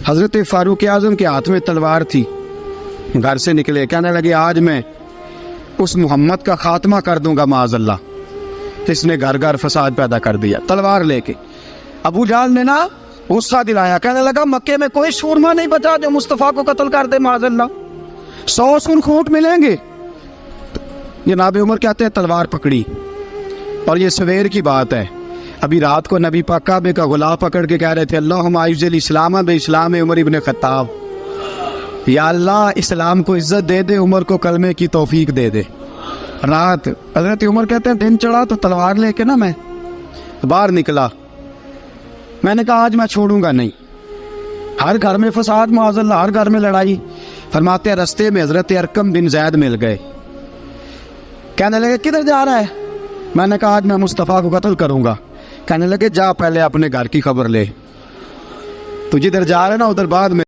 حضرت فاروق اعظم کے ہاتھ میں تلوار تھی، گھر سے نکلے، کہنے لگے آج میں اس محمد کا خاتمہ کر دوں گا معاذ اللہ، اس نے گھر گھر فساد پیدا کر دیا تلوار لے کے۔ ابو جہل نے نا غصہ دلایا، کہنے لگا مکے میں کوئی سورما نہیں بچا جو مصطفیٰ کو قتل کر دے معاذ اللہ، 100 سن خونٹ ملیں گے۔ جناب عمر کہتے ہیں تلوار پکڑی، اور یہ سویر کی بات ہے، ابھی رات کو نبی پاک کعبے کا غلاف پکڑ کے کہہ رہے تھے اللہم اعز الاسلام باسلام عمر ابن خطاب، یا اللہ اسلام کو عزت دے دے، عمر کو کلمے کی توفیق دے دے۔ رات حضرت عمر کہتے ہیں دن چڑھا تو تلوار لے کے نا میں باہر نکلا، میں نے کہا آج میں چھوڑوں گا نہیں، ہر گھر میں فساد معاذ اللہ، ہر گھر میں لڑائی۔ فرماتے ہیں رستے میں حضرت ارقم بن زید مل گئے، کہنے لگے کدھر جا رہا ہے؟ میں نے کہا آج میں مصطفیٰ کو قتل کروں گا۔ کہنے لگے جا پہلے اپنے گھر کی خبر لے، تو جدھر جا رہے نا ادھر بعد میں